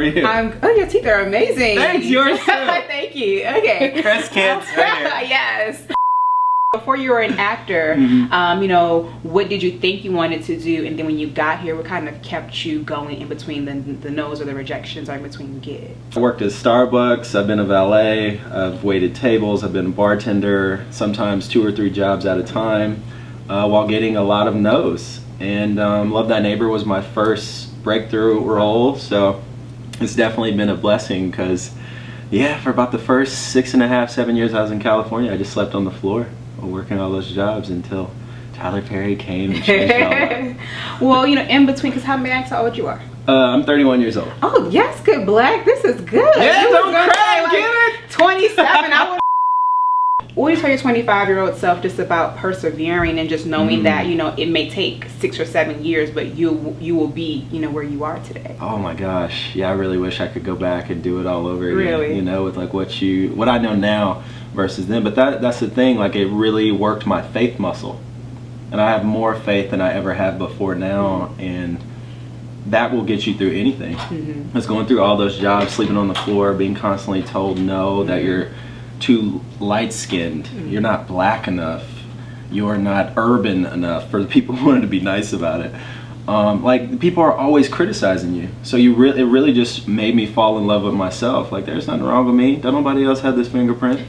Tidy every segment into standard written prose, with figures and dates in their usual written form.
are you? Oh, your teeth are amazing. Thanks, yours too. Thank you. Okay. Chris kids right here. Yes. Before you were an actor, you know, what did you think you wanted to do? And then when you got here, what kind of kept you going in between the no's or the rejections, or in between gigs? I worked at Starbucks, I've been a valet, I've waited tables, I've been a bartender, sometimes 2 or 3 jobs at a time, while getting a lot of no's. And Love Thy Neighbor was my first breakthrough role, so it's definitely been a blessing because, yeah, for about the first 6.5, 7 years I was in California, I just slept on the floor working all those jobs until Tyler Perry came and changed my life. Well, you know, in between, because how old you are? I'm 31 years old. Oh, yes, good black. This is good. Yeah, you don't cry, get it? 27. I would. What do you tell your 25-year-old self just about persevering and just knowing that, you know, it may take 6 or 7 years, but you will be, you know, where you are today? Oh my gosh, yeah, I really wish I could go back and do it all over again. Really? You know, with like what I know now versus then. But that's the thing, like it really worked my faith muscle. And I have more faith than I ever have before now, and that will get you through anything. It's going through all those jobs, sleeping on the floor, being constantly told no, that you're too light-skinned, you're not black enough, you're not urban enough, for the people who wanted to be nice about it. Like, people are always criticizing you, so it really just made me fall in love with myself. Like, there's nothing wrong with me, don't nobody else have this fingerprint.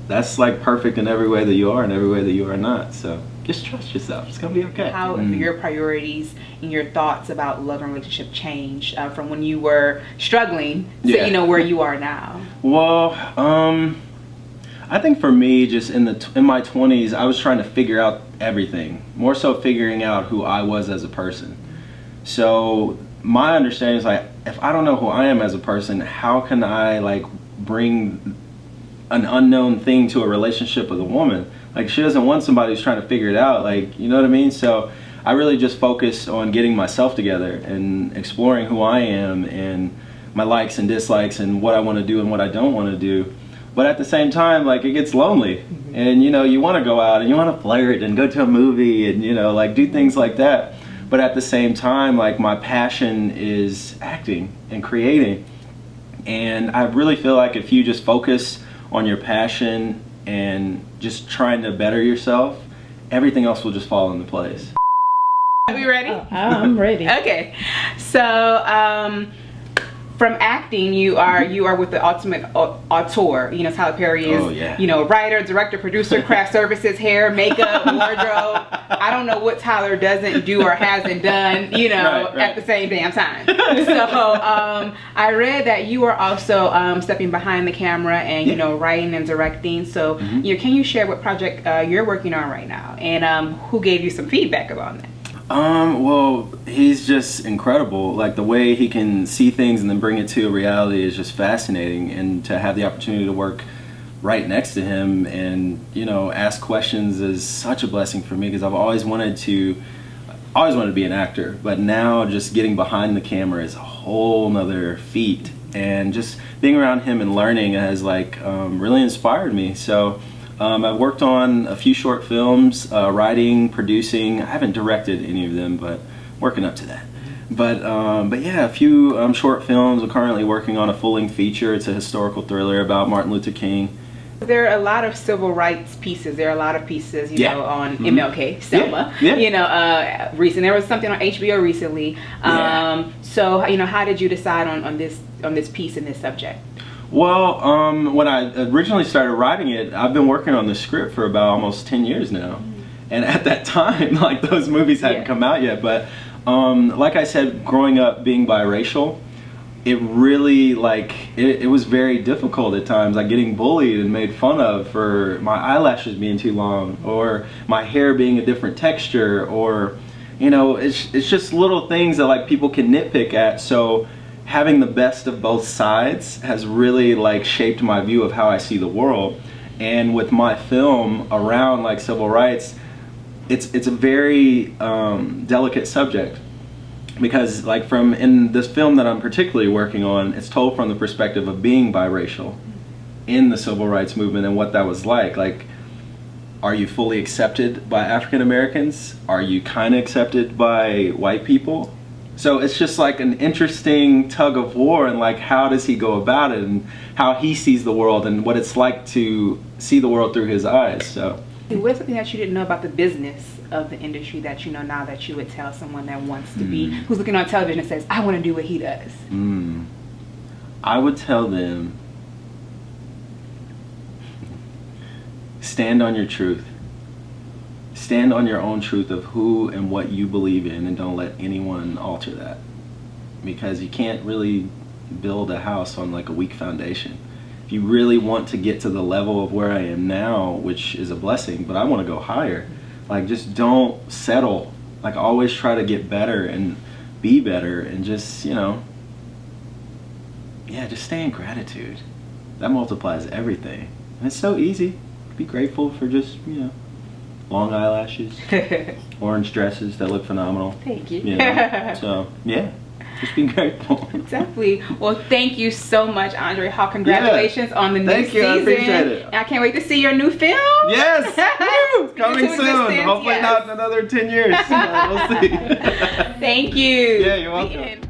That's like perfect in every way that you are and every way that you are not, so just trust yourself, it's gonna be okay. How have your priorities and your thoughts about love and relationship changed from when you were struggling to, you know, where you are now? Well, I think for me, just in my 20s, I was trying to figure out everything, more so figuring out who I was as a person. So my understanding is, like, if I don't know who I am as a person, how can I like bring an unknown thing to a relationship with a woman? Like, she doesn't want somebody who's trying to figure it out, like, you know what I mean? So I really just focus on getting myself together and exploring who I am and my likes and dislikes and what I want to do and what I don't want to do. But at the same time, like, it gets lonely, and you know, you want to go out and you want to flirt and go to a movie and, you know, like, do things like that. But at the same time, like, my passion is acting and creating, and I really feel like if you just focus on your passion and just trying to better yourself, everything else will just fall into place. Are we ready? I'm ready. Okay, so from acting, you are with the ultimate auteur. You know, Tyler Perry is, you know, writer, director, producer, craft services, hair, makeup, wardrobe. I don't know what Tyler doesn't do or hasn't done, you know, at the same damn time. So I read that you are also stepping behind the camera and, you know, writing and directing. So, you know, can you share what project you're working on right now, and who gave you some feedback about that? Well, he's just incredible. Like, the way he can see things and then bring it to a reality is just fascinating, and to have the opportunity to work right next to him and, you know, ask questions is such a blessing for me, because I've always wanted to be an actor, but now just getting behind the camera is a whole nother feat, and just being around him and learning has like really inspired me. So I've worked on a few short films, writing, producing. I haven't directed any of them, but working up to that. But yeah, a few short films. I'm currently working on a full-length feature. It's a historical thriller about Martin Luther King. There are a lot of civil rights pieces. There are a lot of pieces, you know, on MLK, Selma. You know, recently there was something on HBO recently. So, you know, how did you decide on this piece and this subject? Well, when I originally started writing it, I've been working on the script for about almost 10 years now. And at that time, like, those movies hadn't come out yet. But like I said, growing up being biracial, it really, like, it was very difficult at times, like getting bullied and made fun of for my eyelashes being too long, or my hair being a different texture, or, you know, it's just little things that, like, people can nitpick at. So having the best of both sides has really, like, shaped my view of how I see the world. And with my film around, like, civil rights, it's a very delicate subject, because, like, in this film that I'm particularly working on, it's told from the perspective of being biracial in the civil rights movement and what that was like. Like, are you fully accepted by African Americans? Are you kind of accepted by white people? So it's just like an interesting tug of war, and like how does he go about it, and how he sees the world, and what it's like to see the world through his eyes. So what's something that you didn't know about the business of the industry that you know now that you would tell someone that wants to be, who's looking on television and says, I want to do what he does? I would tell them, stand on your truth. Stand on your own truth of who and what you believe in, and don't let anyone alter that. Because you can't really build a house on like a weak foundation. If you really want to get to the level of where I am now, which is a blessing, but I want to go higher, like just don't settle. Like always try to get better and be better, and just, you know, yeah, just stay in gratitude. That multiplies everything. And it's so easy. Be grateful for just, you know, long eyelashes, orange dresses that look phenomenal. Thank you. You know? So, yeah, just be grateful. Definitely. Well, thank you so much, Andre Hall. Congratulations on the new season. Thank you, I appreciate it. And I can't wait to see your new film. Yes! Woo! Coming soon. Hopefully not in another 10 years. We'll see. Thank you. Yeah, you're welcome.